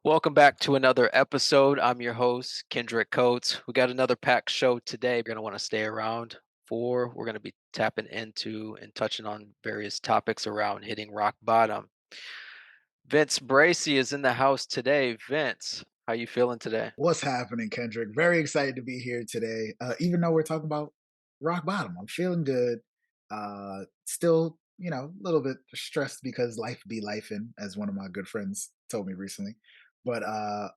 Welcome back to another episode. I'm your host, Kendrick Coates. We got another packed show today. You're going to want to stay around for. We're going to be tapping into and touching on various topics around hitting rock bottom. Vince Bracy is in the house today. Vince, how you feeling today? What's happening, Kendrick? Very excited to be here today. Even though we're talking about rock bottom, I'm feeling good. Still, a little bit stressed because life be lifing, as one of my good friends told me recently. But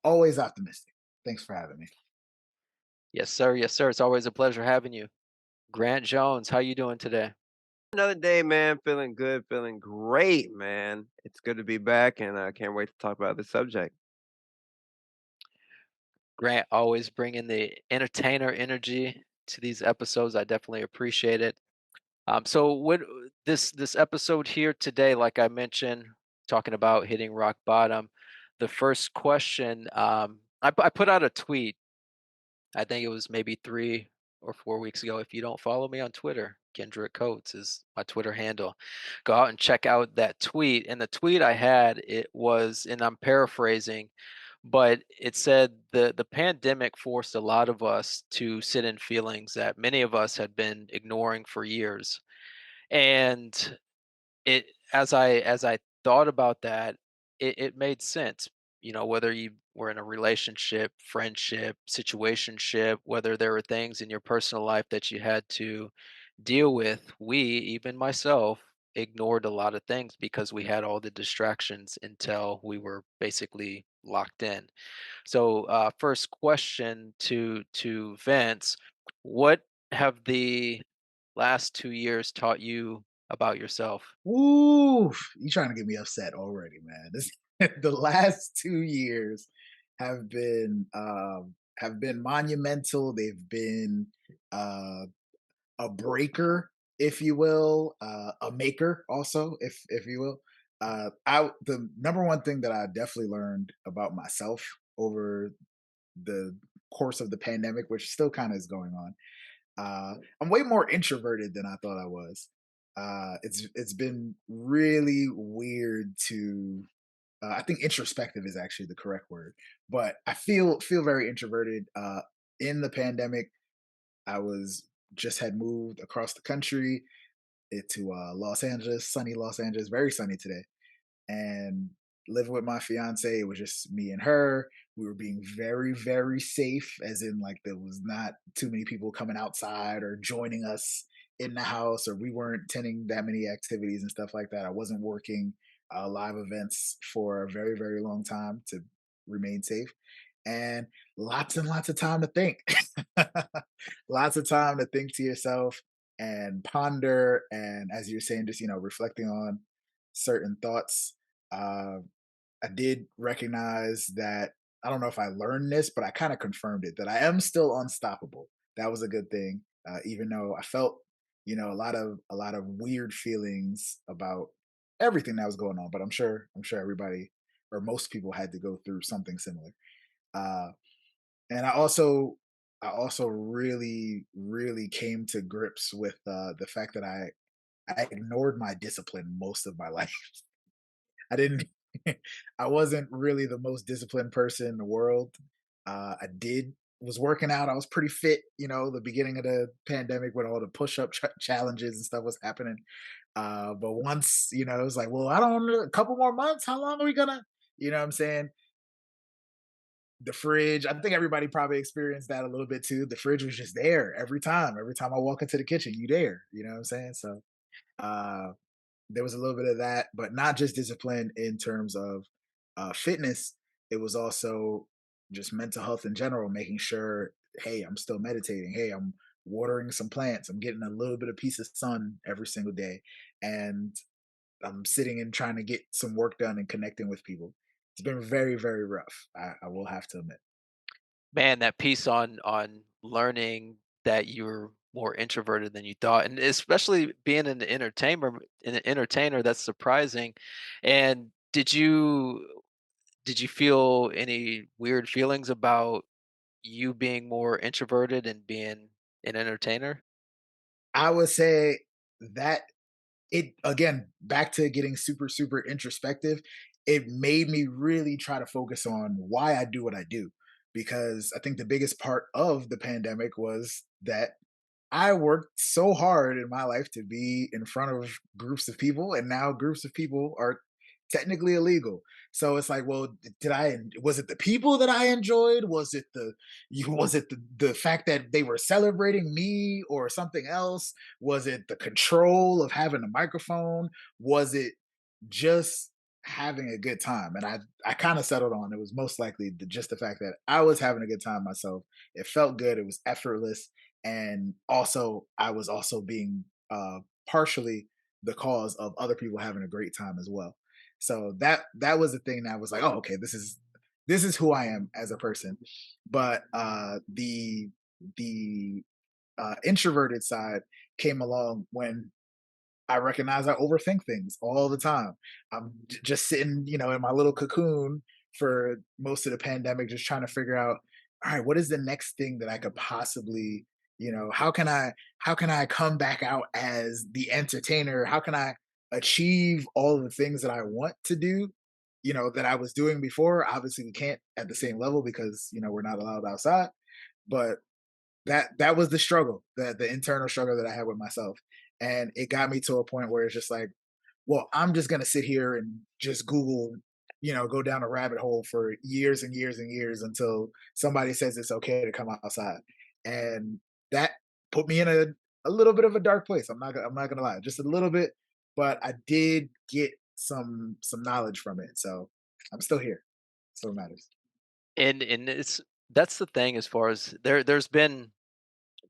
always optimistic. Thanks for having me. Yes, sir. Yes, sir. It's always a pleasure having you. Grant Jones, how you doing today? Another day, man. Feeling good, feeling great, man. It's good to be back, and I can't wait to talk about this subject. Grant always bringing the entertainer energy to these episodes. I definitely appreciate it. So what this episode here today, like I mentioned, talking about hitting rock bottom. The first question, I put out a tweet. I think it was maybe 3 or 4 weeks ago. If you don't follow me on Twitter, Kendrick Coates is my Twitter handle. Go out and check out that tweet. And the tweet I had, it was, and I'm paraphrasing, but it said the pandemic forced a lot of us to sit in feelings that many of us had been ignoring for years. And it as I thought about that, it made sense. You know, whether you were in a relationship, friendship, situationship, whether there were things in your personal life that you had to deal with, we, even myself, ignored a lot of things because we had all the distractions until we were basically locked in. So, first question to Vince: what have the last 2 years taught you about yourself? Ooh, you trying to get me upset already, man. The last 2 years have been monumental. They've been uh a breaker, if you will, a maker also, if you will. I The number one thing that I definitely learned about myself over the course of the pandemic, which still kind of is going on. I'm way more introverted than I thought I was. It's been really weird to. I think introspective is actually the correct word, but I feel very introverted. In the pandemic, I was just had moved across the country to Los Angeles, sunny Los Angeles, very sunny today, and living with my fiance. It was just me and her. We were being very, very safe, as in like there was not too many people coming outside or joining us in the house, or we weren't attending that many activities and stuff like that. I wasn't working live events for a very, very long time to remain safe, and lots of time to think. Lots of time to think to yourself and ponder, and as you're saying, just reflecting on certain thoughts. uh, I did recognize that. I don't know if I learned this, but I kind of confirmed it, that I am still unstoppable. That was a good thing, even though I felt, a lot of weird feelings about everything that was going on. But I'm sure everybody or most people had to go through something similar. Uh, and I also really, really came to grips with the fact that I ignored my discipline most of my life. I didn't. I wasn't really the most disciplined person in the world. I did was working out. I was pretty fit, the beginning of the pandemic when all the push-up challenges and stuff was happening. But once, it was like, well, I don't know, a couple more months. How long are we gonna? You know what I'm saying? The fridge. I think everybody probably experienced that a little bit too. The fridge was just there every time. Every time I walk into the kitchen, you there. You know what I'm saying? So uh, there was a little bit of that, but not just discipline in terms of fitness. It was also just mental health in general, making sure, hey, I'm still meditating. Hey, I'm watering some plants. I'm getting a little bit of piece of sun every single day. And I'm sitting and trying to get some work done and connecting with people. It's been very, very rough. I will have to admit. Man, that piece on learning that you're more introverted than you thought, and especially being an entertainer, that's surprising. And did you feel any weird feelings about you being more introverted and being an entertainer? I would say that it again back to getting super super introspective. it made me really try to focus on why I do what I do. Because I think the biggest part of the pandemic was that I worked so hard in my life to be in front of groups of people, and now groups of people are technically illegal. So it's like, well, did I? Was it the people that I enjoyed? Was it Was it the fact that they were celebrating me or something else? Was it the control of having a microphone? Was it just having a good time? And I kind of settled on it was most likely just the fact that I was having a good time myself. It felt good. It was effortless, and also I was also being partially the cause of other people having a great time as well. So that was the thing that was like, oh, okay, this is who I am as a person. But the introverted side came along when I recognize I overthink things all the time. I'm just sitting, in my little cocoon for most of the pandemic, just trying to figure out, all right, what is the next thing that I could possibly, how can I come back out as the entertainer? How can I achieve all of the things that I want to do, that I was doing before? Obviously, we can't at the same level because, we're not allowed outside. But that was the struggle, the internal struggle that I had with myself. And it got me to a point where it's just like, well, I'm just gonna sit here and just Google, go down a rabbit hole for years and years and years until somebody says it's okay to come outside. And that put me in a little bit of a dark place. I'm not gonna lie, just a little bit, but I did get some knowledge from it. So I'm still here. Still matters. And it's that's the thing as far as there's been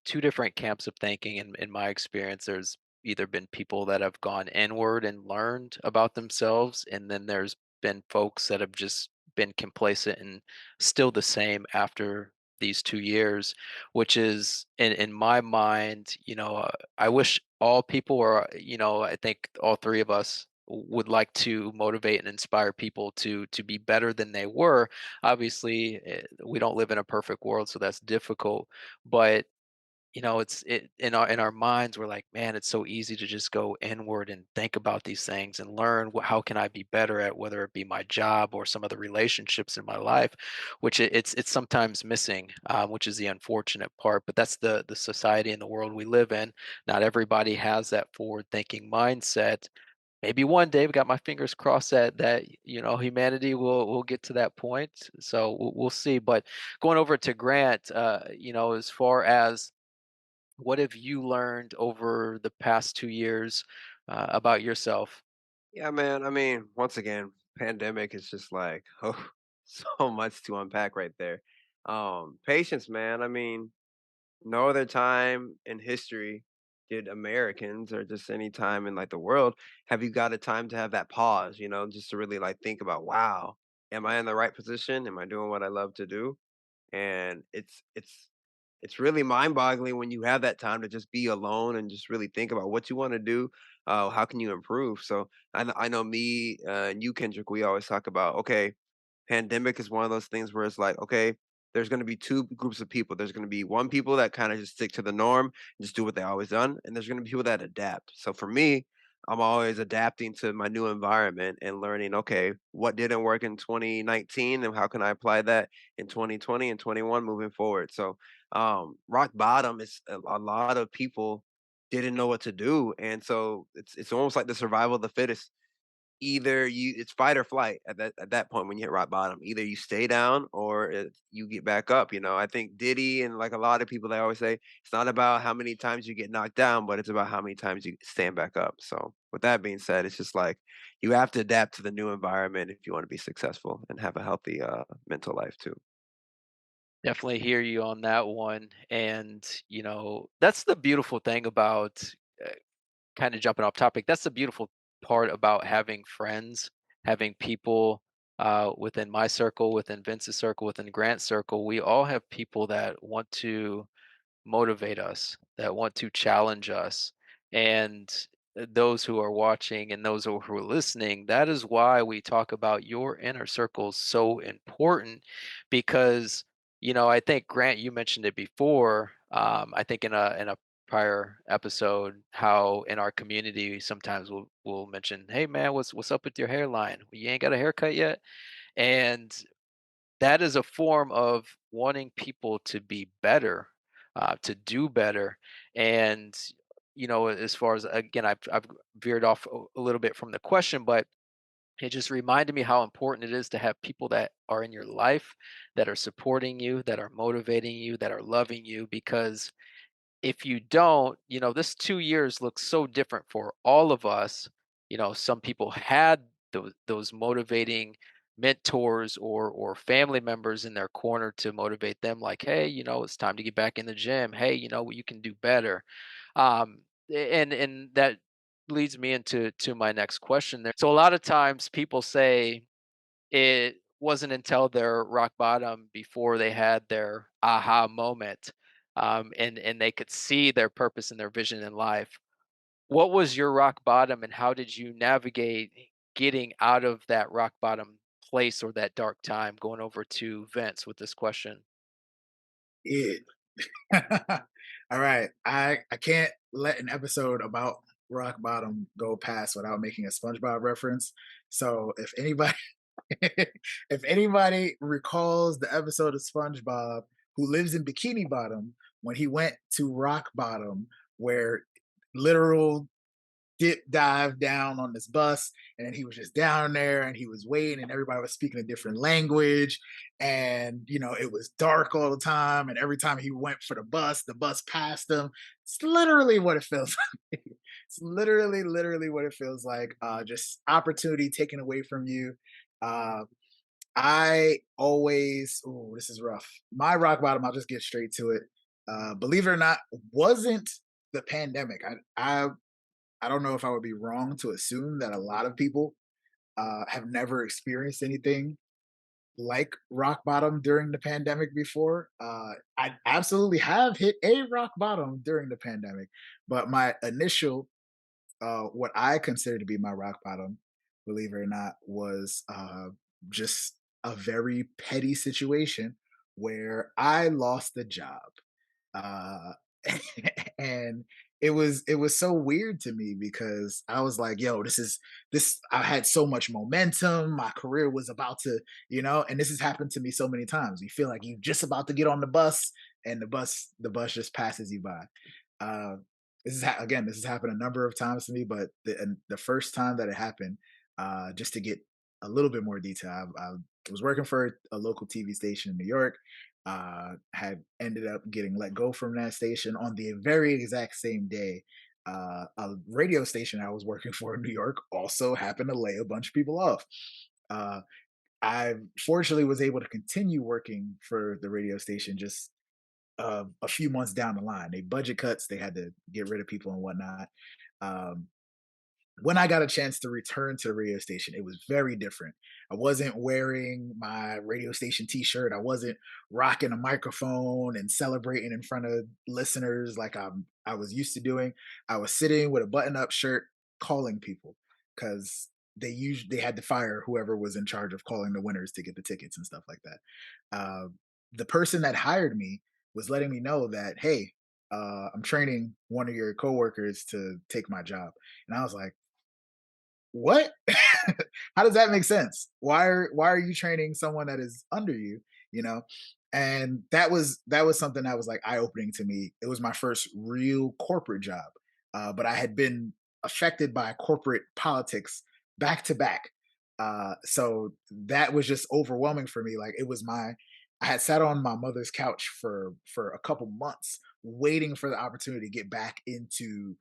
two different camps of thinking in my experience. There's either been people that have gone inward and learned about themselves, and then there's been folks that have just been complacent and still the same after these 2 years, which is in my mind, I wish all people were, I think all three of us would like to motivate and inspire people to be better than they were. Obviously, we don't live in a perfect world, so that's difficult, but it's in our minds, we're like, man, it's so easy to just go inward and think about these things and learn how can I be better at, whether it be my job or some of the relationships in my life, which it's sometimes missing, which is the unfortunate part. But that's the society and the world we live in. Not everybody has that forward thinking mindset. Maybe one day, I've got my fingers crossed that humanity will get to that point. So we'll see. But going over to Grant, as far as what have you learned over the past 2 years, about yourself? Yeah, man. I mean, once again, pandemic is just like, oh, so much to unpack right there. Patience, man. I mean, no other time in history did Americans or just any time in like the world have you got a time to have that pause, just to really like think about, wow, am I in the right position? Am I doing what I love to do? And it's really mind-boggling when you have that time to just be alone and just really think about what you wanna do, how can you improve? So, I know me, and you, Kendrick, we always talk about, okay, pandemic is one of those things where it's like, okay, there's gonna be 2 groups of people. There's gonna be one people that kinda just stick to the norm and just do what they always done, and there's gonna be people that adapt. So for me, I'm always adapting to my new environment and learning, okay, what didn't work in 2019 and how can I apply that in 2020 and 21 moving forward. So rock bottom is a lot of people didn't know what to do. And so it's almost like the survival of the fittest. Either it's fight or flight at that point when you hit rock bottom. Either you stay down or you get back up. I think Diddy and like a lot of people they always say it's not about how many times you get knocked down, but it's about how many times you stand back up. So with that being said, it's just like you have to adapt to the new environment if you want to be successful and have a healthy mental life too. Definitely hear you on that one. And, that's the beautiful thing about, uh, kind of jumping off topic. That's the beautiful part about having friends, having people within my circle, within Vince's circle, within Grant's circle. We all have people that want to motivate us, that want to challenge us. And those who are watching and those who are listening, that is why we talk about your inner circle so important because, I think Grant, you mentioned it before. I think in a prior episode how in our community sometimes we'll mention, "Hey man, what's up with your hairline? You ain't got a haircut yet?" And that is a form of wanting people to be better, to do better. And as far as, again, I've veered off a little bit from the question, but it just reminded me how important it is to have people that are in your life that are supporting you, that are motivating you, that are loving you. Because if you don't, this 2 years looks so different for all of us. Some people had those motivating mentors or family members in their corner to motivate them, like, hey, it's time to get back in the gym. Hey, you can do better. And that leads me into my next question there. So a lot of times people say it wasn't until their rock bottom before they had their aha moment, and they could see their purpose and their vision in life. What was your rock bottom, and how did you navigate getting out of that rock bottom place or that dark time? Going over to Vince with this question. It. All right. I can't let an episode about rock bottom go past without making a SpongeBob reference. So if anybody recalls the episode of SpongeBob who lives in Bikini Bottom when he went to rock bottom, where literal dip dive down on this bus, and he was just down there and he was waiting, and everybody was speaking a different language, and it was dark all the time, and every time he went for the bus passed him. It's literally what it feels like. It's literally what it feels like. Just opportunity taken away from you. uh I always, oh, this is rough. My rock bottom, I'll just get straight to it. Believe it or not, wasn't the pandemic. I don't know if I would be wrong to assume that a lot of people have never experienced anything like rock bottom during the pandemic before. I absolutely have hit a rock bottom during the pandemic, but my initial, what I consider to be my rock bottom, believe it or not, was just a very petty situation where I lost a job. Uh, and it was so weird to me because I was like, yo, this I had so much momentum, my career was about to, and this has happened to me so many times. You feel like you're just about to get on the bus, and the bus just passes you by. uh again, this has happened a number of times to me, but the first time that it happened, just to get a little bit more detail, I was working for a local TV station in New York. Had ended up getting let go from that station on the very exact same day. A radio station I was working for in New York also happened to lay a bunch of people off. Uh, I fortunately was able to continue working for the radio station just a few months down the line. They budget cuts, they had to get rid of people and whatnot. Um, when I got a chance to return to the radio station, it was very different. I wasn't wearing my radio station t-shirt. I wasn't rocking a microphone and celebrating in front of listeners like I was used to doing. I was sitting with a button-up shirt calling people because they had to fire whoever was in charge of calling the winners to get the tickets and stuff like that. Uh, the person that hired me was letting me know that, hey, I'm training one of your coworkers to take my job. And I was like, what? How does that make sense? Why are you training someone that is under you? You know, and that was something that was like eye opening to me. It was my first real corporate job, but I had been affected by corporate politics back to back. So that was just overwhelming for me. Like it was my I had sat on my mother's couch for a couple months waiting for the opportunity to get back into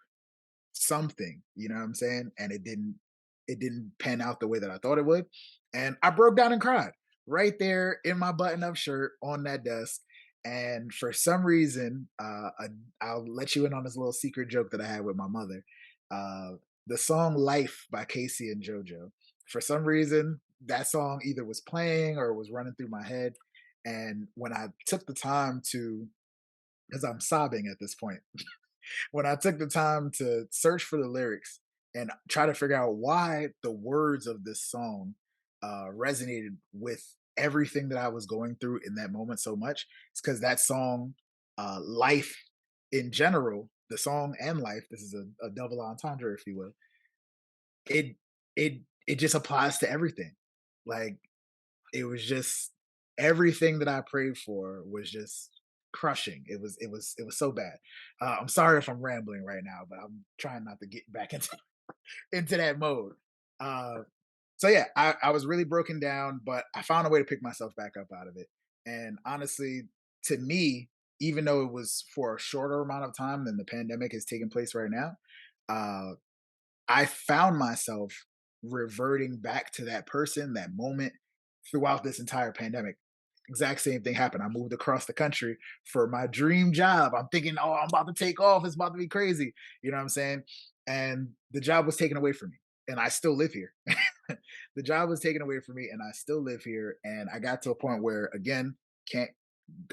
something, you know what I'm saying? And it didn't pan out the way that I thought it would. And I broke down and cried right there in my button-up shirt on that desk. And for some reason, I'll let you in on this little secret joke that I had with my mother. Uh, the song "Life" by Casey and JoJo. For some reason, that song either was playing or was running through my head. And when I took the time to, because I'm sobbing at this point, when I took the time to search for the lyrics and try to figure out why the words of this song resonated with everything that I was going through in that moment so much, it's because that song, life in general, the song and life, this is a double entendre, if you will, it it just applies to everything. Like, it was just everything that I prayed for was just crushing. It was so bad. I'm sorry if I'm rambling right now, but I'm trying not to get back into into that mode. Uh, so yeah, I was really broken down, but I found a way to pick myself back up out of it. And honestly, to me, even though it was for a shorter amount of time than the pandemic is taking place right now, uh, I found myself reverting back to that person, that moment throughout this entire pandemic. Exact same thing happened. I moved across the country for my dream job. I'm thinking, oh, I'm about to take off. It's about to be crazy. You know what I'm saying? And the job was taken away from me. And I still live here. The job was taken away from me and I still live here. And I got to a point where, again, can't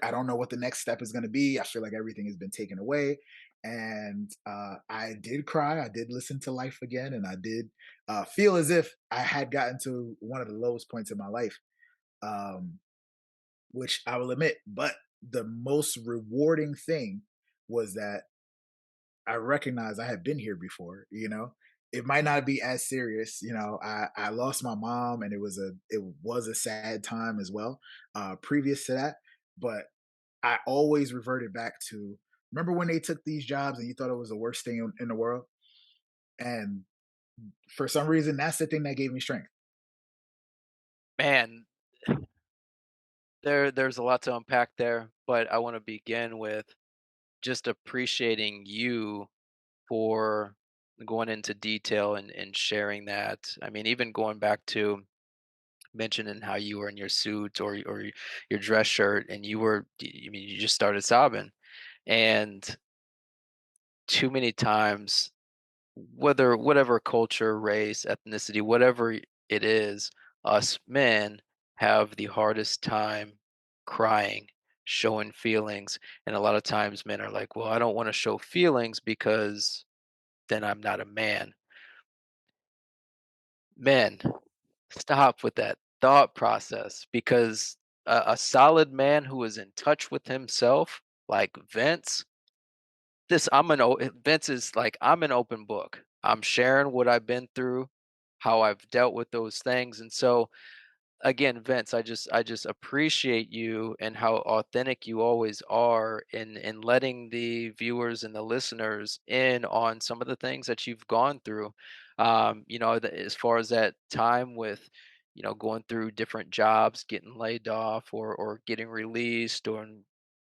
I don't know what the next step is going to be. I feel like everything has been taken away. And I did cry. I did listen to Life again. And I did feel as if I had gotten to one of the lowest points in my life, um, which I will admit. But the most rewarding thing was that I recognized I had been here before, you know? It might not be as serious, you know. I lost my mom and it was a sad time as well, previous to that. But I always reverted back to remember when they took these jobs and you thought it was the worst thing in the world? And for some reason, that's the thing that gave me strength. Man, there's a lot to unpack there, but I want to begin with just appreciating you for going into detail and sharing that. I mean, even going back to mentioning how you were in your suit or your dress shirt and I mean, you just started sobbing. And too many times, whether whatever culture, race, ethnicity, whatever it is, us men have the hardest time crying, showing feelings. And a lot of times men are like, well, I don't want to show feelings because then I'm not a man. Men, stop with that thought process because a solid man who is in touch with himself, like Vince, Vince is like, I'm an open book. I'm sharing what I've been through, how I've dealt with those things. And so again, Vince, I just appreciate you and how authentic you always are in letting the viewers and the listeners in on some of the things that you've gone through. As far as that time with, going through different jobs, getting laid off or getting released or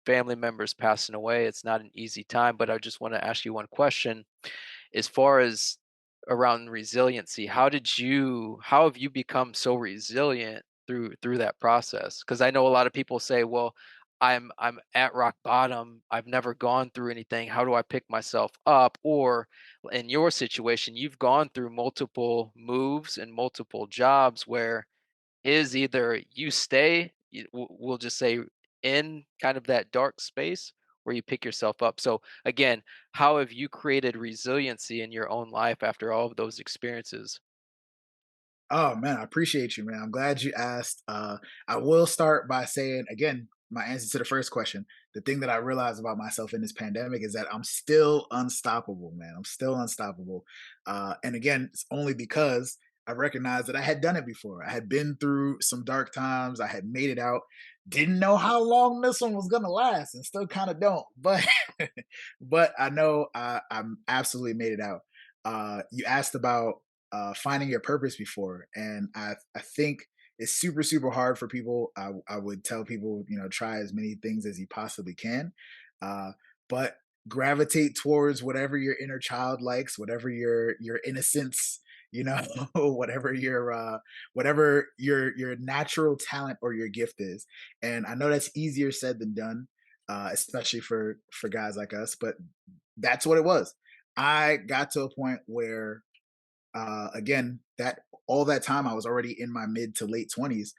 family members passing away, it's not an easy time. But I just want to ask you one question as far as around resiliency. How have you become so resilient through that process? Because I know a lot of people say, well, I'm at rock bottom, I've never gone through anything, how do I pick myself up? Or in your situation, you've gone through multiple moves and multiple jobs where is either you stay, we'll just say, in kind of that dark space, or you pick yourself up. So again, how have you created resiliency in your own life after all of those experiences? Oh man, I appreciate you, man. I'm glad you asked. I will start by saying again, my answer to the first question. The thing that I realized about myself in this pandemic is that I'm still unstoppable, man. I'm still unstoppable. And again, it's only because I recognized that I had done it before. I had been through some dark times. I had made it out. Didn't know how long this one was gonna last, and still kind of don't. But but I know I'm absolutely made it out. You asked about finding your purpose before, and I think it's super super hard for people. I would tell people, you know, try as many things as you possibly can, uh, but gravitate towards whatever your inner child likes, whatever your innocence, you know, whatever your natural talent or your gift is. And I know that's easier said than done, especially for guys like us, but that's what it was. I got to a point where again, that all that time I was already in my mid to late 20s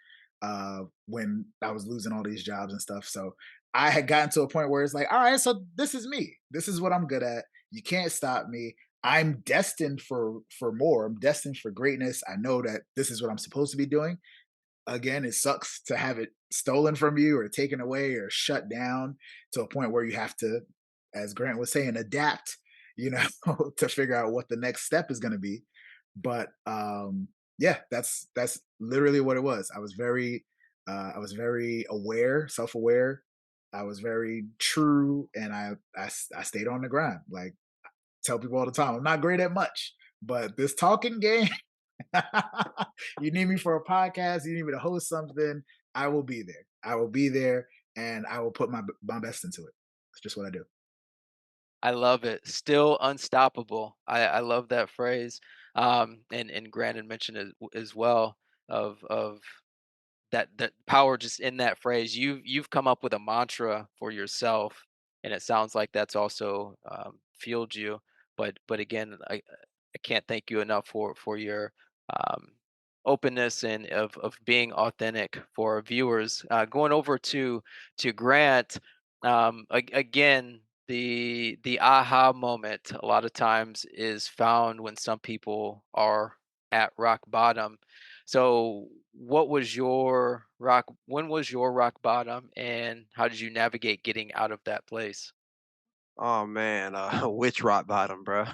when I was losing all these jobs and stuff. So I had gotten to a point where it's like, all right, so this is me. This is what I'm good at. You can't stop me. I'm destined for more. I'm destined for greatness. I know that this is what I'm supposed to be doing. Again, it sucks to have it stolen from you or taken away or shut down to a point where you have to, as Grant was saying, adapt you know, to figure out what the next step is going to be. But yeah, that's literally what it was. I was very aware, self-aware. I was very true, and I stayed on the grind. Like, tell people all the time, I'm not great at much, but this talking game, you need me for a podcast, you need me to host something, I will be there. I will be there, and I will put my best into it. It's just what I do. I love it. Still unstoppable. I love that phrase. And Brandon mentioned it as well of that power just in that phrase. You've come up with a mantra for yourself, and it sounds like that's also fueled you. But again, I can't thank you enough for your um, openness and of being authentic for our viewers. Going over to Grant, again, the aha moment a lot of times is found when some people are at rock bottom. So, what was your rock? When was your rock bottom, and how did you navigate getting out of that place? Oh man, which rock bottom, bro?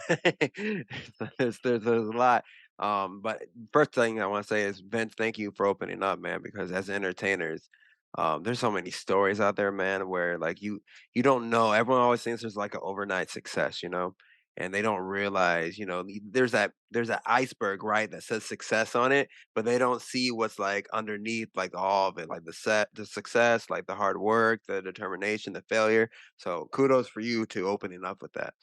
There's a lot. But first thing I want to say is Vince, thank you for opening up, man. Because as entertainers, there's so many stories out there, man, where like you don't know. Everyone always thinks there's like an overnight success, and they don't realize, there's that iceberg, right, that says success on it, but they don't see what's like underneath, like all of it, like the success, like the hard work, the determination, the failure. So kudos for you to opening up with that.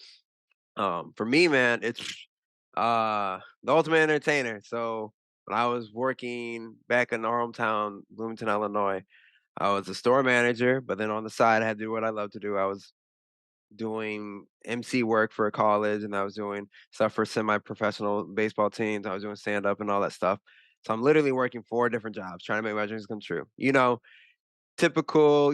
For me, man, it's the ultimate entertainer. So when I was working back in our hometown, Bloomington, Illinois, I was a store manager, but then on the side I had to do what I love to do. I was doing MC work for a college and I was doing stuff for semi-professional baseball teams. I was doing stand up and all that stuff. So I'm literally working four different jobs trying to make my dreams come true. Typical,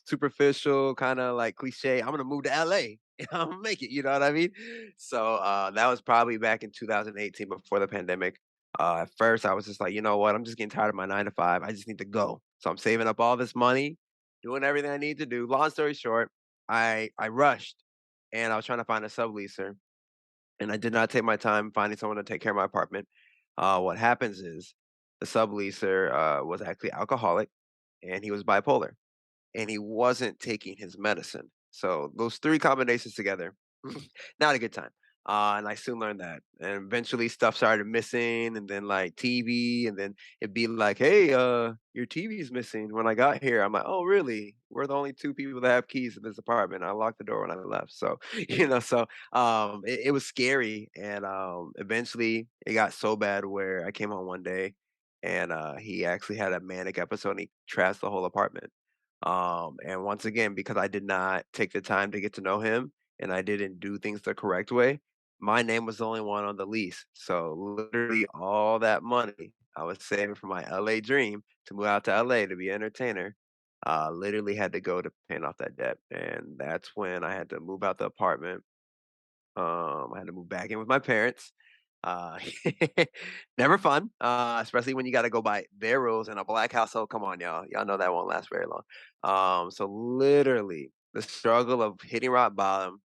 superficial, kinda like cliche, "I'm gonna move to LA, and I'm gonna make it," you know what I mean? So, that was probably back in 2018 before the pandemic. At first, I was just like, "You know what? I'm just getting tired of my 9 to 5. I just need to go." So I'm saving up all this money, doing everything I need to do. Long story short, I rushed, and I was trying to find a subleaser, and I did not take my time finding someone to take care of my apartment. What happens is the subleaser, was actually alcoholic, and he was bipolar and he wasn't taking his medicine. So those 3 combinations together, not a good time. And I soon learned that. And eventually stuff started missing and then like TV and then it'd be like, "Hey, your TV's missing." When I got here, I'm like, "Oh, really? We're the only 2 people that have keys in this apartment. I locked the door when I left." So, it was scary and eventually it got so bad where I came home one day and he actually had a manic episode and he trashed the whole apartment. And once again, because I did not take the time to get to know him and I didn't do things the correct way, my name was the only one on the lease. So literally all that money I was saving for my LA dream to move out to LA to be an entertainer, literally had to go to paying off that debt. And that's when I had to move out the apartment. I had to move back in with my parents. Uh, Never fun, especially when you gotta go by their rules in a black household. Come on, y'all. Y'all know that won't last very long. So literally the struggle of hitting rock bottom,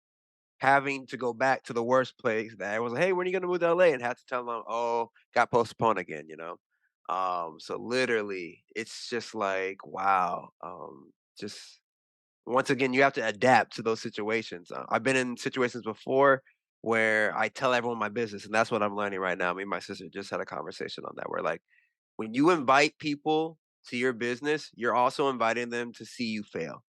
having to go back to the worst place that I was like, "Hey, when are you gonna move to LA?" And had to tell them, "Oh, got postponed again." So literally it's just like, wow. Just once again, you have to adapt to those situations. I've been in situations before where I tell everyone my business, and that's what I'm learning right now. Me and my sister just had a conversation on that. Where like when you invite people to your business, you're also inviting them to see you fail.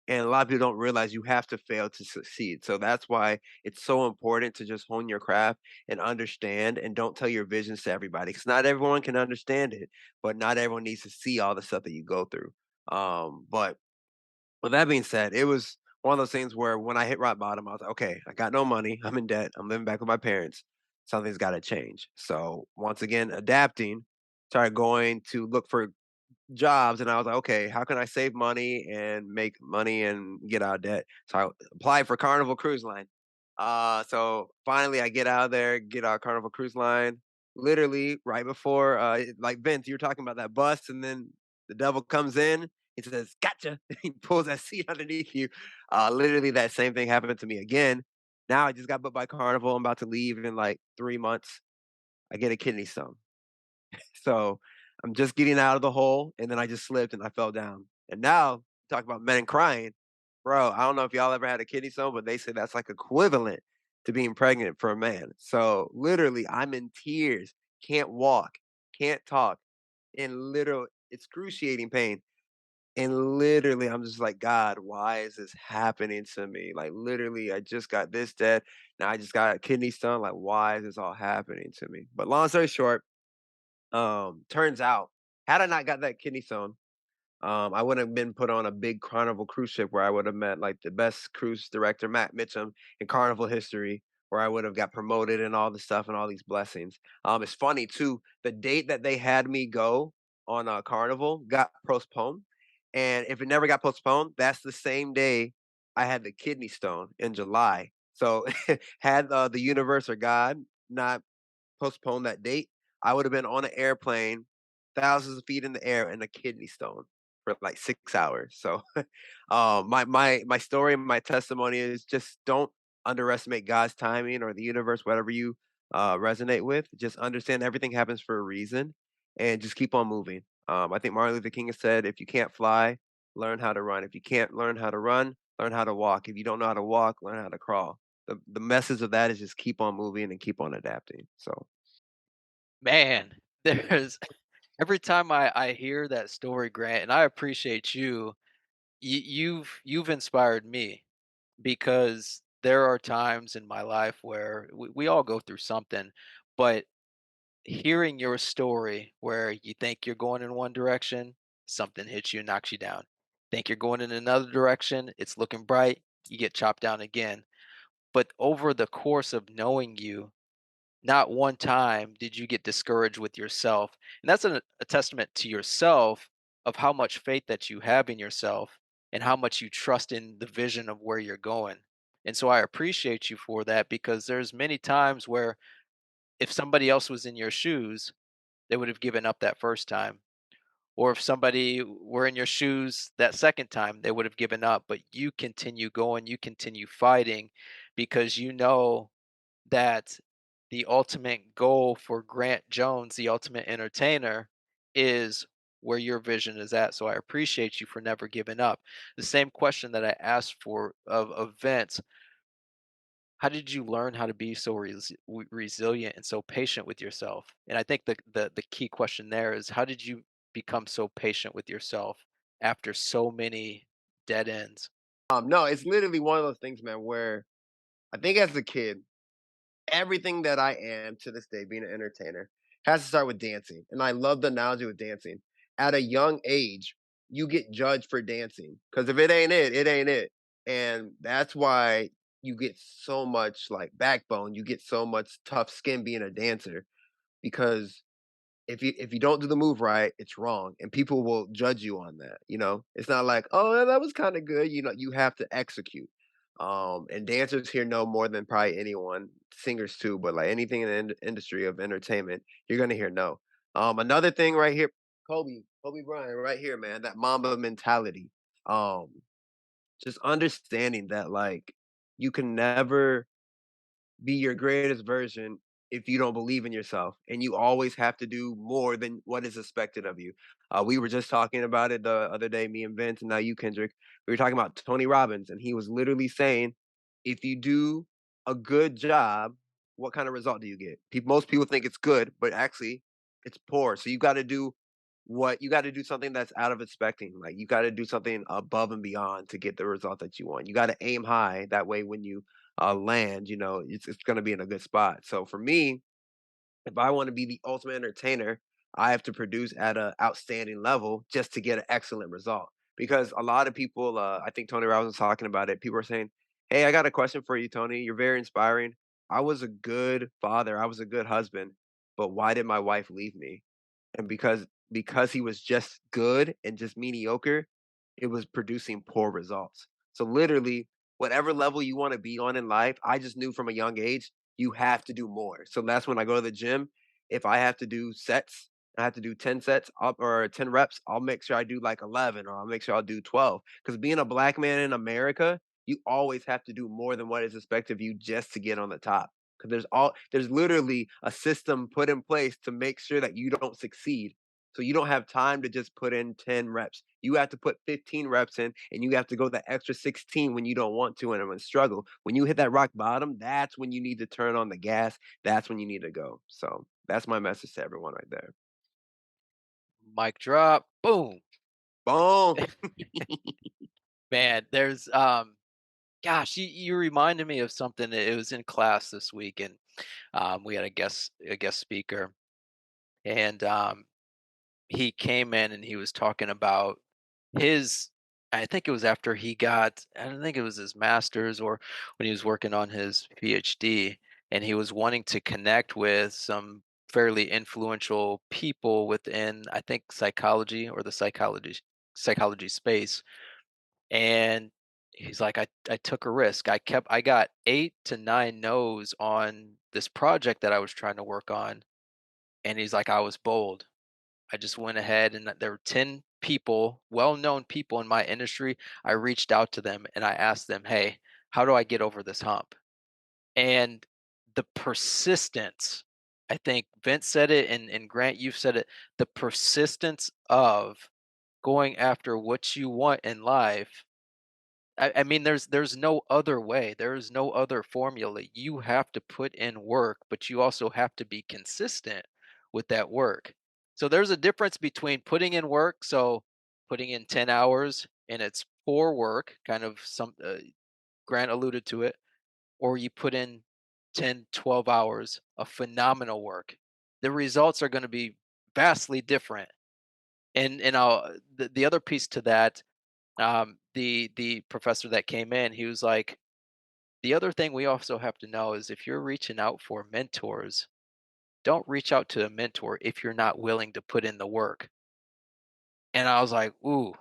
And a lot of people don't realize you have to fail to succeed. So that's why it's so important to just hone your craft and understand and don't tell your visions to everybody because not everyone can understand it, but not everyone needs to see all the stuff that you go through. But with that being said, it was one of those things where when I hit rock bottom, I was like, okay, I got no money. I'm in debt. I'm living back with my parents. Something's got to change. So once again, adapting, started going to look for jobs and I was like, okay, how can I save money and make money and get out of debt? So I applied for Carnival Cruise Line. So finally I get out of there, get out of Carnival Cruise Line. Literally right before like Vince, you were talking about that bus and then the devil comes in, he says, "Gotcha." He pulls that seat underneath you. Literally that same thing happened to me again. Now I just got booked by Carnival. I'm about to leave in like 3 months. I get a kidney stone. So I'm just getting out of the hole, and then I just slipped and I fell down. And now talk about men crying, bro. I don't know if y'all ever had a kidney stone, but they say that's like equivalent to being pregnant for a man. So literally, I'm in tears, can't walk, can't talk, in literal excruciating pain. And literally, I'm just like, God, why is this happening to me? Like, literally, I just got this dead. Now I just got a kidney stone. Like, why is this all happening to me? But long story short, turns out, had I not got that kidney stone, I would have been put on a big Carnival cruise ship where I would have met like the best cruise director, Matt Mitchum, in Carnival history, where I would have got promoted and all this stuff and all these blessings. It's funny too. The date that they had me go on Carnival got postponed, and if it never got postponed, that's the same day I had the kidney stone in July. So had the universe or God not postponed that date, I would have been on an airplane, thousands of feet in the air, and a kidney stone for like 6 hours. So, my story, my testimony is just don't underestimate God's timing or the universe, whatever you resonate with. Just understand everything happens for a reason, and just keep on moving. I think Martin Luther King has said, "If you can't fly, learn how to run. If you can't learn how to run, learn how to walk. If you don't know how to walk, learn how to crawl." The message of that is just keep on moving and keep on adapting. So. Man, there's every time I hear that story, Grant, and I appreciate you, you've inspired me because there are times in my life where we all go through something, but hearing your story where you think you're going in one direction, something hits you and knocks you down. Think you're going in another direction, it's looking bright, you get chopped down again. But over the course of knowing you, not one time did you get discouraged with yourself. And that's a testament to yourself of how much faith that you have in yourself and how much you trust in the vision of where you're going. And so I appreciate you for that because there's many times where if somebody else was in your shoes, they would have given up that first time. Or if somebody were in your shoes that second time, they would have given up. But you continue going, you continue fighting because you know that the ultimate goal for Grant Jones, the ultimate entertainer, is where your vision is at. So I appreciate you for never giving up. The same question that I asked for of Vince, how did you learn how to be so resilient and so patient with yourself? And I think the key question there is how did you become so patient with yourself after so many dead ends? No, it's literally one of those things, man, where I think as a kid, everything that I am to this day, being an entertainer, has to start with dancing. And I love the analogy with dancing. At a young age, you get judged for dancing because if it ain't it, it ain't it. And that's why you get so much like backbone, you get so much tough skin being a dancer because if you don't do the move right, it's wrong, and people will judge you on that. It's not like, oh, yeah, that was kind of good. You have to execute. And dancers here know more than probably anyone, singers too, but like anything in the industry of entertainment, you're gonna hear no. Another thing right here, Kobe Bryant, right here, man, that Mamba mentality. Um, just understanding that like you can never be your greatest version if you don't believe in yourself, and you always have to do more than what is expected of you. We were just talking about it the other day, me and Vince, and now you, Kendrick. We were talking about Tony Robbins, and he was literally saying, if you do a good job, what kind of result do you get? Most people think it's good, but actually, it's poor. So you got to do something that's out of expecting. Like you got to do something above and beyond to get the result that you want. You got to aim high. That way, when you land, it's going to be in a good spot. So for me, if I want to be the ultimate entertainer, I have to produce at an outstanding level just to get an excellent result. Because a lot of people, I think Tony Robbins was talking about it. People are saying, "Hey, I got a question for you, Tony. You're very inspiring. I was a good father. I was a good husband, but why did my wife leave me?" And because he was just good and just mediocre, it was producing poor results. So literally, whatever level you want to be on in life, I just knew from a young age you have to do more. So that's when I go to the gym. If I have to do sets, I have to do 10 sets or 10 reps, I'll make sure I do like 11 or I'll make sure I'll do 12. Because being a black man in America, You always have to do more than what is expected of you just to get on the top. Because there's literally a system put in place to make sure that you don't succeed. So you don't have time to just put in 10 reps. You have to put 15 reps in and you have to go the extra 16 when you don't want to and struggle. When you hit that rock bottom, that's when you need to turn on the gas. That's when you need to go. So that's my message to everyone right there. Mic drop. Boom. Boom. Man, there's gosh, you reminded me of something. It was in class this week, and we had a guest speaker, and he came in and he was talking about his. I think it was after he got. I don't think it was his master's or when he was working on his PhD, and he was wanting to connect with some fairly influential people within, I think, psychology or the psychology space. And he's like, I took a risk. I got 8 to 9 no's on this project that I was trying to work on. And he's like, I was bold. I just went ahead and there were 10 people, well-known people in my industry. I reached out to them and I asked them, hey, how do I get over this hump? And the persistence, I think Vince said it and Grant, you've said it, the persistence of going after what you want in life. I mean, there's no other way. There is no other formula. You have to put in work, but you also have to be consistent with that work. So there's a difference between putting in work, so putting in 10 hours and it's poor work, kind of some Grant alluded to it, or you put in 10, 12 hours of phenomenal work. The results are going to be vastly different. And the other piece to that, the professor that came in, he was like, the other thing we also have to know is if you're reaching out for mentors, don't reach out to a mentor if you're not willing to put in the work. And I was like, ooh,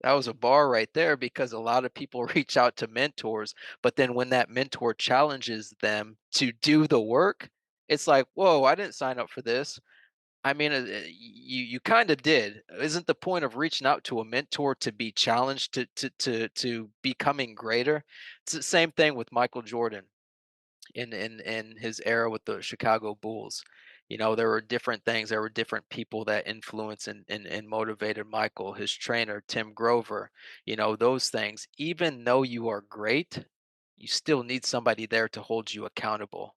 that was a bar right there because a lot of people reach out to mentors, but then when that mentor challenges them to do the work, it's like, whoa, I didn't sign up for this. I mean, you kind of did. Isn't the point of reaching out to a mentor to be challenged to becoming greater? It's the same thing with Michael Jordan in his era with the Chicago Bulls. You know, there were different things. There were different people that influenced and motivated Michael, his trainer, Tim Grover. You know, those things. Even though you are great, you still need somebody there to hold you accountable.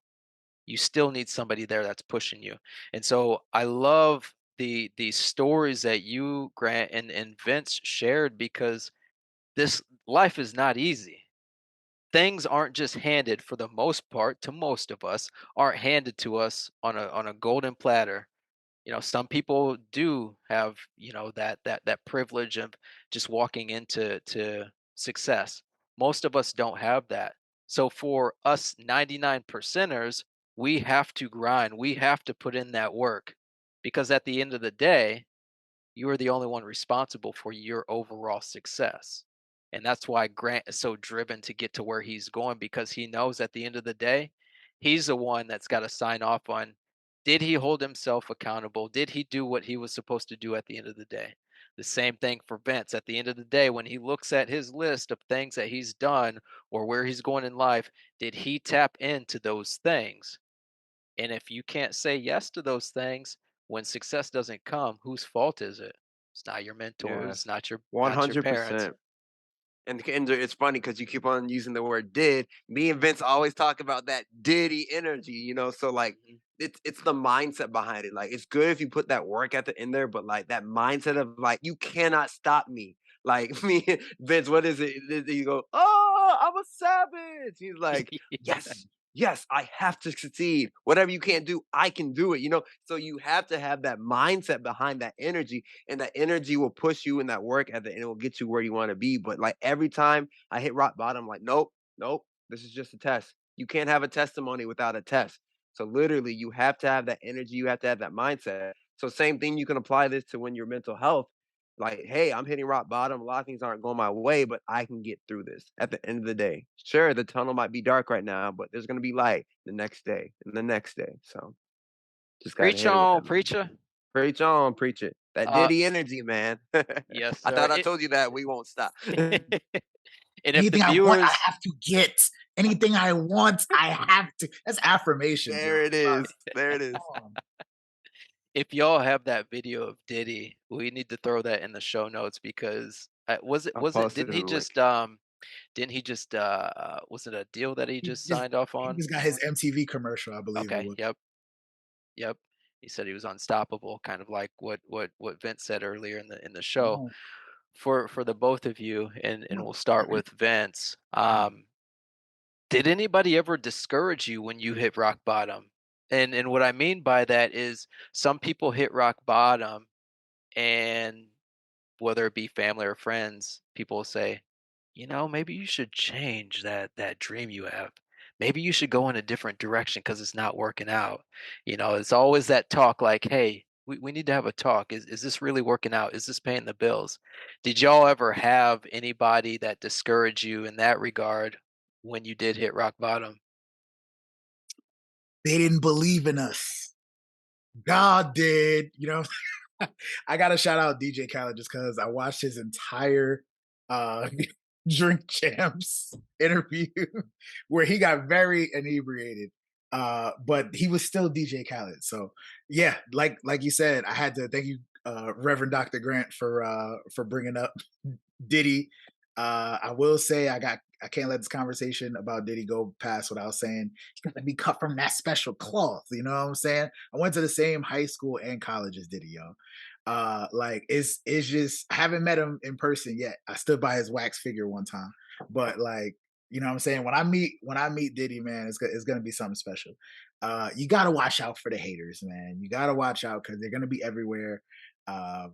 You still need somebody there that's pushing you. And so I love the stories that you, Grant, and Vince shared because this life is not easy. Things aren't just handed for the most part to most of us, aren't handed to us on a golden platter. You know, some people do have, you know, that privilege of just walking into success. Most of us don't have that. So for us 99 percenters, we have to grind. We have to put in that work because at the end of the day, you are the only one responsible for your overall success. And that's why Grant is so driven to get to where he's going because he knows at the end of the day, he's the one that's got to sign off on, did he hold himself accountable? Did he do what he was supposed to do at the end of the day? The same thing for Vince. At the end of the day, when he looks at his list of things that he's done or where he's going in life, did he tap into those things? And if you can't say yes to those things, when success doesn't come, whose fault is it? It's not your mentors, Yes. not your parents. 100%. And it's funny because you keep on using the word did. Me and Vince always talk about that Diddy energy, So like Mhm. it's the mindset behind it. Like it's good if you put that work ethic in there, but like that mindset of like you cannot stop me. Like me, Vince, what is it? You go, oh, I'm a savage. He's like, Yeah. yes, yes, I have to succeed. Whatever you can't do, I can do it. So you have to have that mindset behind that energy and that energy will push you in that work ethic and it will get you where you want to be. But like every time I hit rock bottom, I'm like, nope, nope, this is just a test. You can't have a testimony without a test. So literally, you have to have that energy, you have to have that mindset. So same thing, you can apply this to when your mental health. Like, hey, I'm hitting rock bottom. A lot of things aren't going my way, but I can get through this. At the end of the day, sure, the tunnel might be dark right now, but there's gonna be light the next day and the next day. So just gotta Preach hit it with on, that mind. preacher. Preach on, preach it. That Uh, Diddy energy, man. yes, I sir. thought I told you that we won't stop. It And if the Anything I want, I viewers have to get. Anything I want, I have to. That's affirmations, yo. There it is. There it Come is. on. if y'all have that video of Diddy, we need to throw that in the show notes because I'll was it post it in the link. didn't he just was it a deal that he just Just signed off he on? just got his MTV commercial, I believe it Okay, was. yep, yep. He said he was unstoppable, kind of like what Vince said earlier in the Come show. on. For the both of you, and No. we'll start with Vince. Mm. Did anybody ever discourage you when you hit rock bottom? And what I mean by that is some people hit rock bottom and whether it be family or friends, people will say, you know, maybe you should change that dream you have. Maybe you should go in a different direction because it's not working out. You know, it's always that talk like, hey, we need to have a talk. Is this really working out? Is this paying the bills? Did y'all ever have anybody that discouraged you in that regard when you did hit rock bottom? They didn't believe in us. God did, you know. I gotta shout out DJ Khaled just because I watched his entire uh Drink Champs interview where he got very inebriated. But he was still DJ Khaled. So yeah, like you said, I had to thank you, Reverend Dr. Grant, for bringing up Diddy. I will say I can't let this conversation about Diddy go past without saying he's gonna be cut from that special cloth. You know what I'm saying? I went to the same high school and college as Diddy, yo. Like it's just I haven't met him in person yet. I stood by his wax figure one time, but like you know what I'm saying. When I meet Diddy, man, it's gonna be something special. You gotta watch out for the haters, man. You gotta watch out because they're gonna be everywhere. Uh,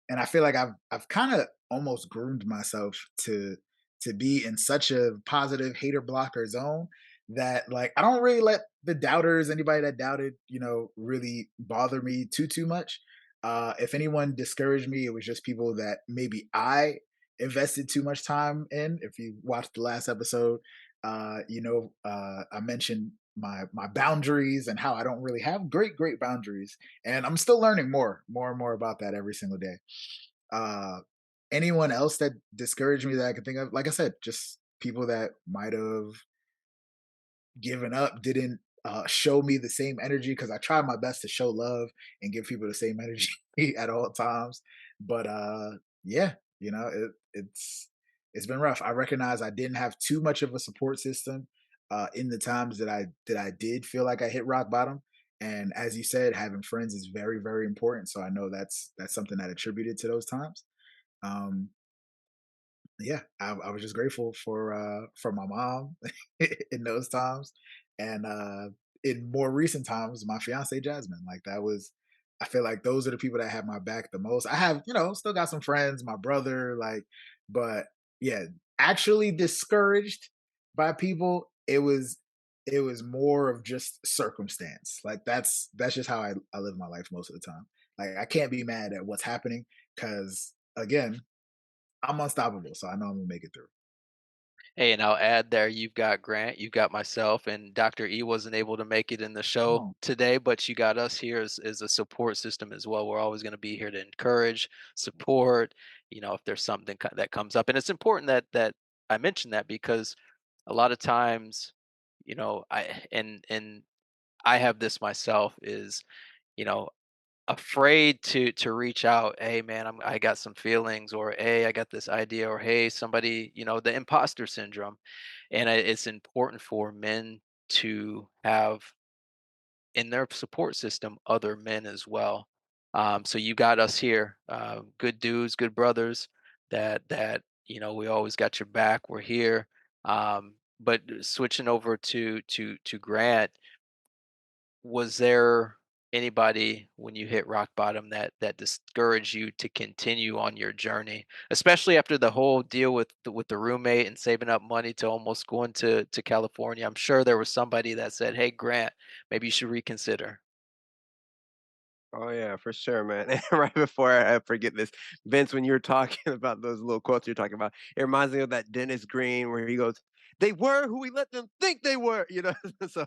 and I feel like I've kind of almost groomed myself to be in such a positive hater blocker zone that like I don't really let the doubters, anybody that doubted, really bother me too much. If anyone discouraged me, it was just people that maybe I invested too much time in. If you watched the last episode, I mentioned my boundaries and how I don't really have great boundaries, and I'm still learning more and more about that every single day. Uh, Anyone else that discouraged me that I could think of, like I said, just people that might have given up, didn't show me the same energy because I try my best to show love and give people the same energy at all times. But yeah, it's been rough. I recognize I didn't have too much of a support system in the times that I did feel like I hit rock bottom. And as you said, having friends is very important. So I know that's something that attributed to those times. Um, yeah, I was just grateful for my mom in those times, and in more recent times, my fiance Jasmine. Like that was, I feel like those are the people that have my back the most. I have, still got some friends, my brother, like, but yeah, actually discouraged by people. It was more of just circumstance. Like that's just how I live my life most of the time. Like I can't be mad at what's happening because again, I'm unstoppable, so I know I'm gonna make it through. Hey, and I'll add there, you've got Grant, you've got myself, and Dr. E wasn't able to make it in the show Oh, today, but you got us here as a support system as well. We're always going to be here to encourage, support, if there's something that comes up. And it's important that I mention that because a lot of times, and I have this myself is, you know, afraid to reach out. Hey man, I got some feelings, or hey, I got this idea, or hey, somebody, the imposter syndrome. And it's important for men to have in their support system other men as well. So you got us here, good dudes, good brothers, that we always got your back, we're here. But switching over to Grant, was there anybody when you hit rock bottom that discouraged you to continue on your journey, especially after the whole deal with the roommate and saving up money to almost going to California? I'm sure there was somebody that said, hey Grant, maybe you should reconsider. Oh yeah, for sure, man. And right before I forget this, Vince, when you were talking about those little quotes you're talking about, it reminds me of that Dennis Green where he goes, "They were who we let them think they were," So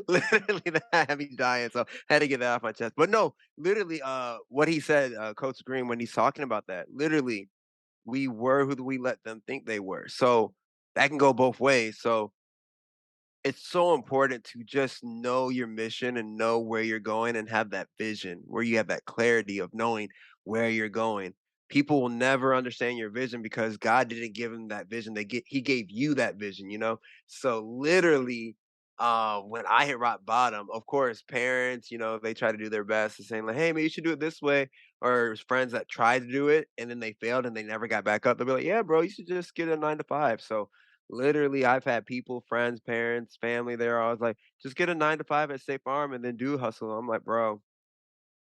literally that had me dying. So I had to get that off my chest. But no, literally, what he said, Coach Green, when he's talking about that, literally. We were who we let them think they were. So that can go both ways. So it's so important to just know your mission and know where you're going and have that vision where you have that clarity of knowing where you're going. People will never understand your vision because God didn't give them that vision. He gave you that vision, you know? So literally, when I hit rock bottom, of course, parents, they try to do their best to saying like, hey man, you should do it this way. Or friends that tried to do it and then they failed and they never got back up. They'll be like, yeah, bro, you should just get a 9 to 5. So literally, I've had people, friends, parents, family, they're always like, "Just get a 9 to 5 at State Farm and then do hustle." I'm like, "Bro,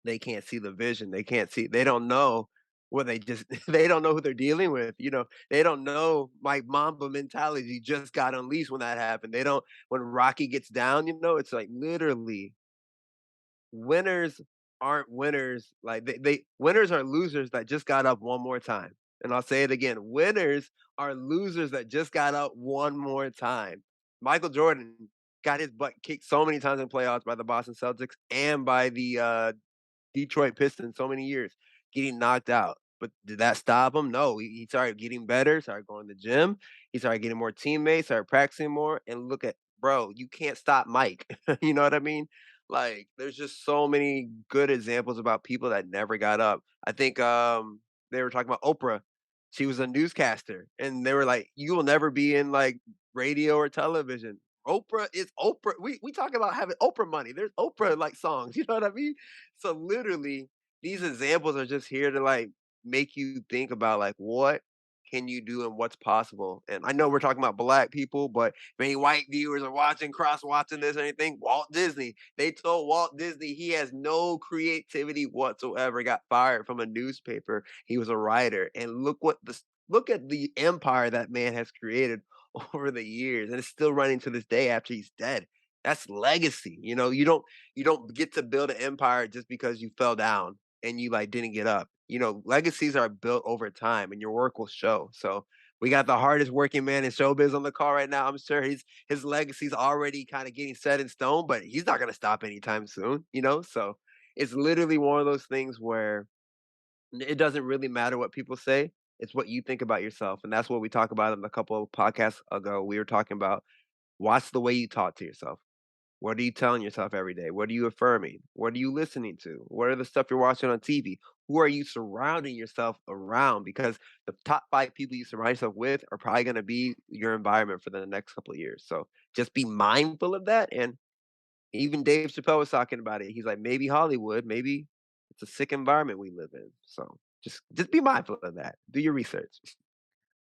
they can't see the vision. They don't know what they just they don't know who they're dealing with, They don't know my Mamba mentality just got unleashed when that happened. They don't when Rocky gets down, it's like literally winners aren't winners. Like they winners are losers that just got up one more time. And I'll say it again. Winners are losers that just got up one more time. Michael Jordan got his butt kicked so many times in playoffs by the Boston Celtics and by the Detroit Pistons so many years, getting knocked out. But did that stop him? No. He started getting better, started going to the gym, he started getting more teammates, started practicing more. And look at, bro, you can't stop Mike. You know what I mean? Like, there's just so many good examples about people that never got up. I think they were talking about Oprah. She was a newscaster, and they were like, "You will never be in like radio or television." Oprah is Oprah. We talk about having Oprah money. There's Oprah like songs. You know what I mean? So literally, these examples are just here to like make you think about like what can you do and what's possible. And I know we're talking about black people, but if any white viewers are watching, cross watching this or anything, Walt Disney. They told Walt Disney he has no creativity whatsoever. Got fired from a newspaper. He was a writer, and look at the empire that man has created over the years, and it's still running to this day after he's dead. That's legacy. You don't get to build an empire just because you fell down and you like didn't get up. Legacies are built over time and your work will show. So we got the hardest working man in showbiz on the call right now. I'm sure his legacy's already kind of getting set in stone, but he's not gonna stop anytime soon. So it's literally one of those things where it doesn't really matter what people say. It's what you think about yourself. And that's what we talked about in a couple of podcasts ago. We were talking about watch the way you talk to yourself. What are you telling yourself every day? What are you affirming? What are you listening to? What are the stuff you're watching on TV? Who are you surrounding yourself around? Because the top 5 people you surround yourself with are probably going to be your environment for the next couple of years. So just be mindful of that. And even Dave Chappelle was talking about it. He's like, maybe Hollywood, maybe it's a sick environment we live in. So just be mindful of that. Do your research.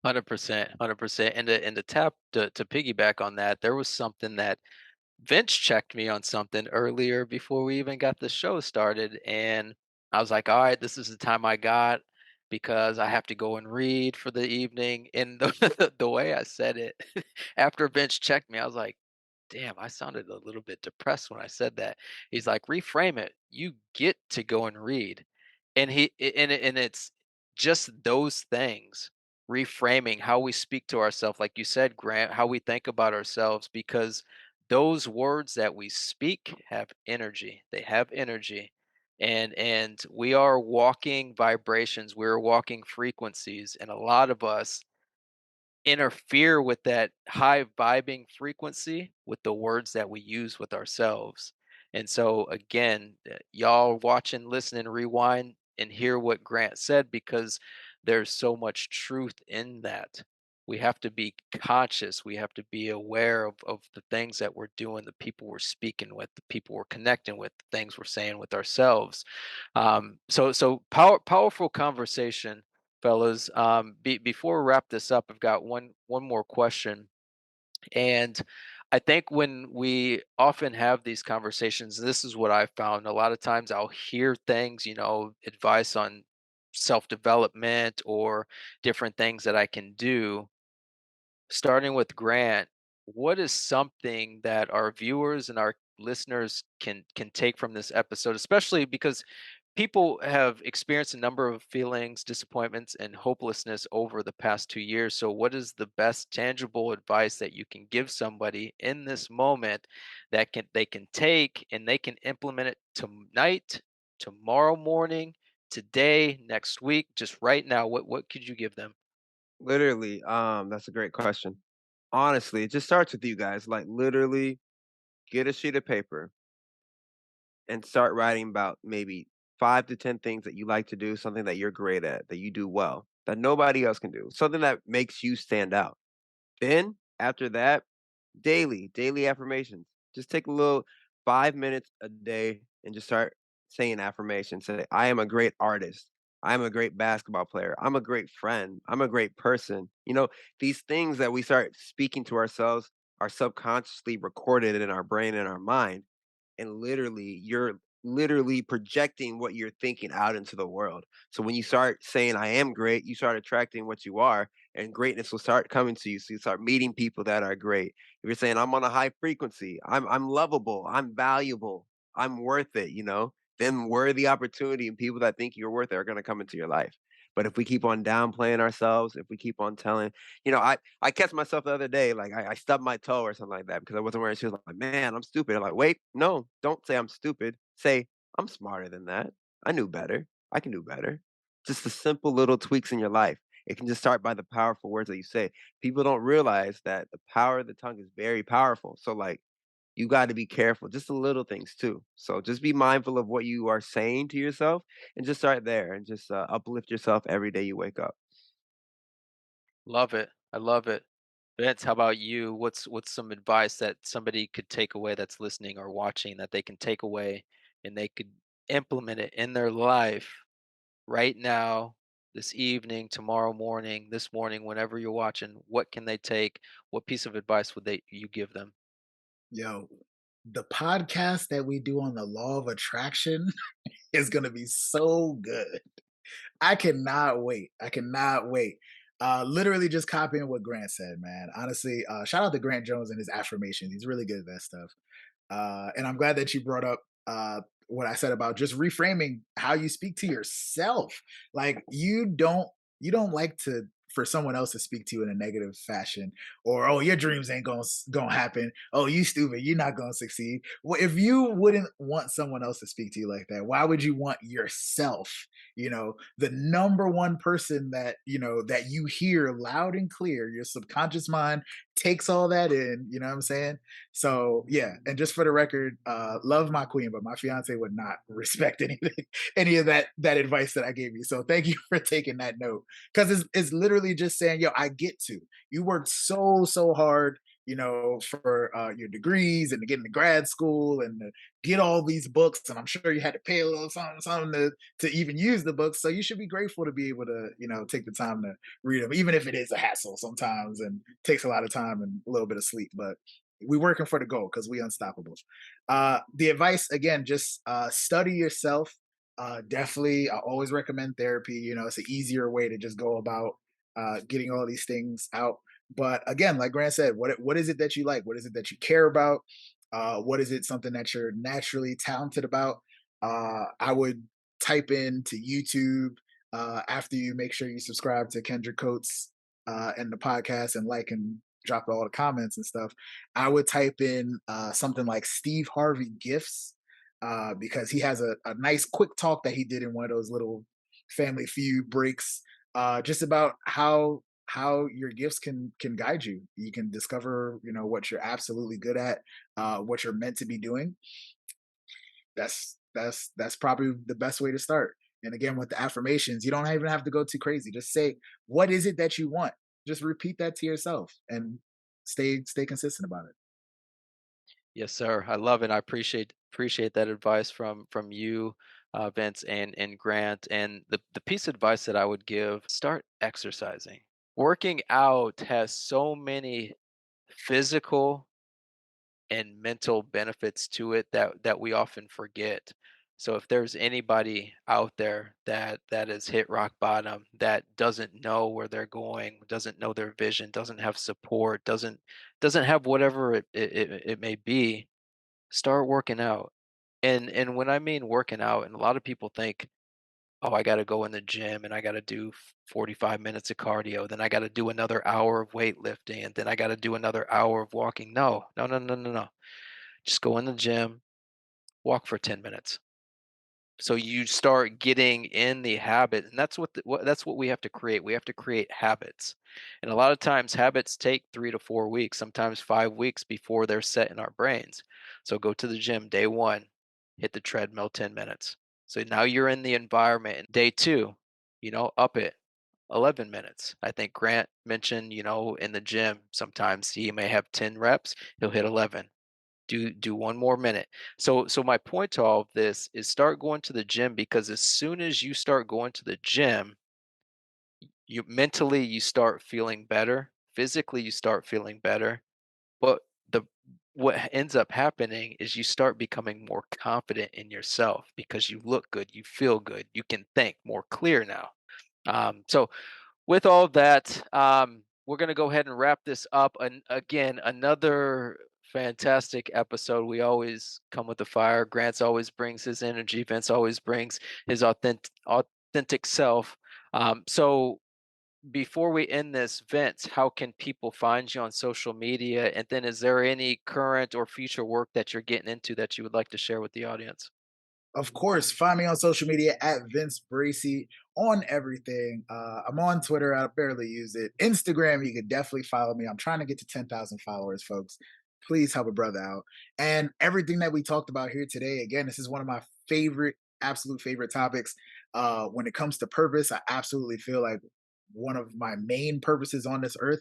100%, 100%. And to tap to piggyback on that, there was something that Vince checked me on something earlier before we even got the show started, and I was like, "All right, this is the time I got because I have to go and read for the evening." And the way I said it, after Vince checked me, I was like, "Damn, I sounded a little bit depressed when I said that." He's like, "Reframe it. You get to go and read." And it's just those things, reframing how we speak to ourselves, like you said, Grant, how we think about ourselves, because those words that we speak have energy. They have energy. And we are walking vibrations, we're walking frequencies, and a lot of us interfere with that high vibing frequency with the words that we use with ourselves. And so again, y'all watch and listen and rewind and hear what Grant said, because there's so much truth in that. We have to be conscious. We have to be aware of the things that we're doing, the people we're speaking with, the people we're connecting with, the things we're saying with ourselves. Powerful conversation, fellas. Before we wrap this up, I've got one more question, and I think when we often have these conversations, this is what I found. A lot of times, I'll hear things, advice on self development or different things that I can do. Starting with Grant, what is something that our viewers and our listeners can take from this episode, especially because people have experienced a number of feelings, disappointments, and hopelessness over the past 2 years. So, what is the best tangible advice that you can give somebody in this moment that they can take and they can implement it tonight, tomorrow morning, today, next week, just right now, what could you give them? Literally, that's a great question. Honestly, it just starts with you guys. Like literally, get a sheet of paper and start writing about maybe 5 to 10 things that you like to do, something that you're great at, that you do well, that nobody else can do, something that makes you stand out. Then after that, daily affirmations. Just take a little 5 minutes a day and just start saying affirmations. Say, I am a great artist. I'm a great basketball player. I'm a great friend. I'm a great person. These things that we start speaking to ourselves are subconsciously recorded in our brain and our mind, and literally you're literally projecting what you're thinking out into the world. So when you start saying I am great, you start attracting what you are, and greatness will start coming to you. So you start meeting people that are great. If you're saying I'm on a high frequency, I'm lovable, I'm valuable, I'm worth it, then worthy opportunity and people that think you're worth it are going to come into your life. But if we keep on downplaying ourselves, if we keep on telling, I catch myself the other day, like I stubbed my toe or something like that because I wasn't wearing shoes. Like, man, I'm stupid. I'm like, wait, no, don't say I'm stupid. Say I'm smarter than that. I knew better. I can do better. Just the simple little tweaks in your life. It can just start by the powerful words that you say. People don't realize that the power of the tongue is very powerful. So, like, you got to be careful, just the little things too. So, just be mindful of what you are saying to yourself and just start there and just uplift yourself every day you wake up. Love it. I love it. Vince, how about you? What's some advice that somebody could take away that's listening or watching that they can take away and they could implement it in their life right now, this evening, tomorrow morning, this morning, whenever you're watching? What can they take? What piece of advice would they you give them? Yo, the podcast that we do on the law of attraction is going to be so good. I cannot wait. I cannot wait. Literally just copying what Grant said, man. Honestly, shout out to Grant Jones and his affirmations. He's really good at that stuff. And I'm glad that you brought up what I said about just reframing how you speak to yourself. Like you don't like to for someone else to speak to you in a negative fashion, or oh, your dreams ain't gonna happen, oh, you stupid, you're not gonna succeed. Well, if you wouldn't want someone else to speak to you like that, why would you want yourself? The number one person that that you hear loud and clear, your subconscious mind takes all that in, you know what I'm saying? So yeah, and just for the record, love my queen, but my fiance would not respect anything, any of that advice that I gave you. So thank you for taking that note, because it's literally just saying, yo, I get to. You worked so hard, for your degrees and to get into grad school and to get all these books, and I'm sure you had to pay a little something to even use the books. So you should be grateful to be able to, take the time to read them, even if it is a hassle sometimes and takes a lot of time and a little bit of sleep. But we working for the goal because we unstoppable. The advice again, just study yourself. Definitely, I always recommend therapy. It's an easier way to just go about getting all these things out. But again, like Grant said, what is it that you like? What is it that you care about? What is it something that you're naturally talented about? I would type into YouTube after you make sure you subscribe to Kendrick Coates and the podcast and like and drop all the comments and stuff. I would type in something like Steve Harvey gifts because he has a nice quick talk that he did in one of those little Family Feud breaks, just about how your gifts can guide you. You can discover, what you're absolutely good at, what you're meant to be doing. That's probably the best way to start. And again, with the affirmations, you don't even have to go too crazy. Just say, what is it that you want? Just repeat that to yourself and stay consistent about it. Yes, sir. I love it. I appreciate that advice from you, Vince and Grant. And the piece of advice that I would give: start exercising. Working out has so many physical and mental benefits to it that we often forget. So if there's anybody out there that has hit rock bottom, that doesn't know where they're going, doesn't know their vision, doesn't have support, doesn't have whatever it may be, start working out. And when I mean working out, and a lot of people think, oh, I got to go in the gym and I got to do 45 minutes of cardio, then I got to do another hour of weightlifting, and then I got to do another hour of walking. No, no, no, no, no, no. Just go in the gym, walk for 10 minutes. So you start getting in the habit, and that's what we have to create. We have to create habits, and a lot of times habits take 3 to 4 weeks, sometimes 5 weeks before they're set in our brains. So go to the gym day one, hit the treadmill 10 minutes. So now you're in the environment. And day two, up it 11 minutes. I think Grant mentioned, in the gym, sometimes he may have 10 reps, he'll hit 11, do one more minute. So my point to all of this is start going to the gym, because as soon as you start going to the gym, you start feeling better, physically you start feeling better, but the what ends up happening is you start becoming more confident in yourself because you look good, you feel good, you can think more clear now. So with all of that, we're going to go ahead and wrap this up. And again, another fantastic episode. We always come with the fire. Grant's always brings his energy. Vince always brings his authentic self. So before we end this, Vince, how can people find you on social media? And then is there any current or future work that you're getting into that you would like to share with the audience? Of course, find me on social media at Vince Bracy on everything. I'm on Twitter. I barely use it. Instagram, you can definitely follow me. I'm trying to get to 10,000 followers, folks. Please help a brother out. And everything that we talked about here today, again, this is one of my favorite, absolute favorite topics. When it comes to purpose, I absolutely feel like one of my main purposes on this earth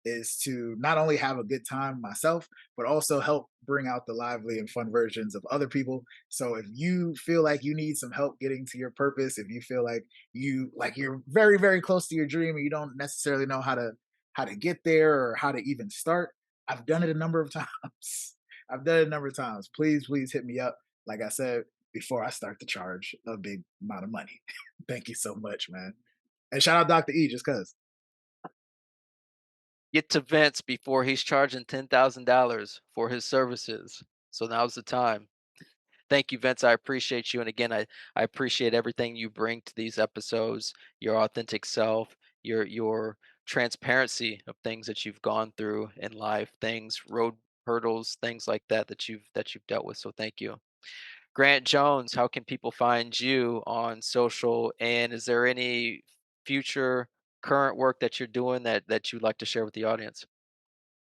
is to not only have a good time myself, but also help bring out the lively and fun versions of other people. So if you feel like you need some help getting to your purpose, if you feel like you're very very close to your dream and you don't necessarily know how to get there or how to even start, I've done it a number of times. I've done it a number of times. Please hit me up. Like I said before, I start to charge a big amount of money. Thank you so much, man. And shout out Dr. E just cuz. Get to Vince before he's charging $10,000 for his services. So now's the time. Thank you, Vince. I appreciate you. And again, I appreciate everything you bring to these episodes, your authentic self, your transparency of things that you've gone through in life, things, road hurdles, things like that you've dealt with. So thank you. Grant Jones, how can people find you on social? And is there any future current work that you're doing that you'd like to share with the audience?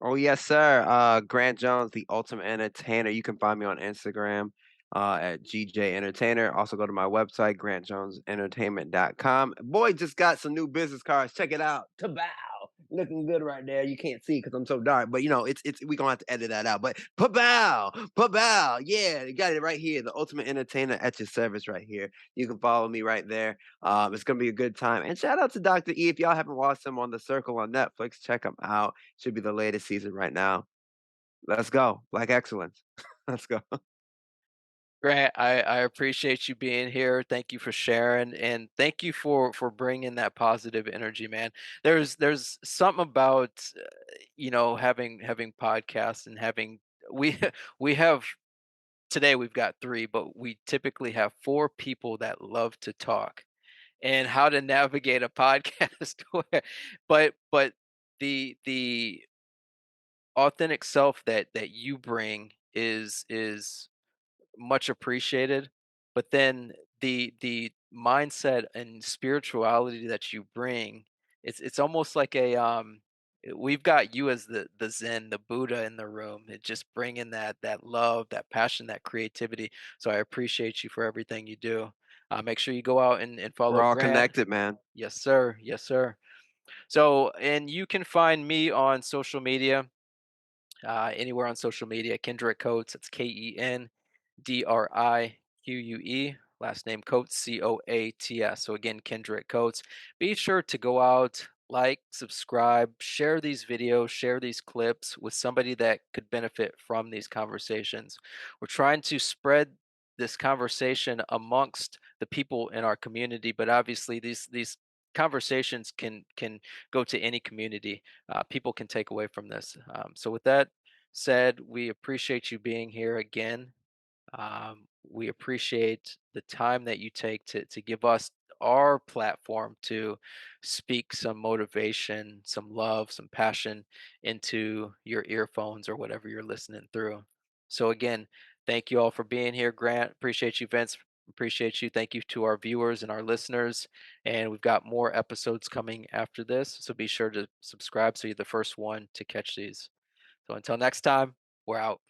Oh, yes, sir. Grant Jones, the ultimate entertainer. You can find me on Instagram at GJ Entertainer. Also, go to my website, grantjonesentertainment.com. Boy, just got some new business cards. Check it out. To bow. Looking good right there. You can't see because I'm so dark, but it's we gonna have to edit that out. But pa-bow. Yeah, you got it right here. The ultimate entertainer at your service right here. You can follow me right there. It's gonna be a good time. And shout out to Dr. E. If y'all haven't watched him on The Circle on Netflix, check him out. Should be the latest season right now. Let's go. Black excellence. Let's go. Grant, I appreciate you being here. Thank you for sharing, and thank you for bringing that positive energy, man. There's something about having podcasts and having we we have today we've got three, but we typically have four people that love to talk and how to navigate a podcast. But the authentic self that you bring is much appreciated, but then the mindset and spirituality that you bring, it's almost like we've got you as the zen, the buddha in the room. It just bringing that love, that passion, that creativity. So I appreciate you for everything you do. Make sure you go out and We're follow all Grant. connected, man. Yes sir, yes sir. So, and you can find me on social media, anywhere on social media. Kendrick Coates, it's Kendrique. Last name Coates, Coats. So again, Kendrick Coates. Be sure to go out, like, subscribe, share these videos, share these clips with somebody that could benefit from these conversations. We're trying to spread this conversation amongst the people in our community, but obviously these conversations can go to any community. People can take away from this. So with that said, we appreciate you being here again. We appreciate the time that you take to give us our platform to speak some motivation, some love, some passion into your earphones or whatever you're listening through. So again, thank you all for being here. Grant, appreciate you, Vince. Appreciate you. Thank you to our viewers and our listeners. And we've got more episodes coming after this. So be sure to subscribe so you're the first one to catch these. So until next time, we're out.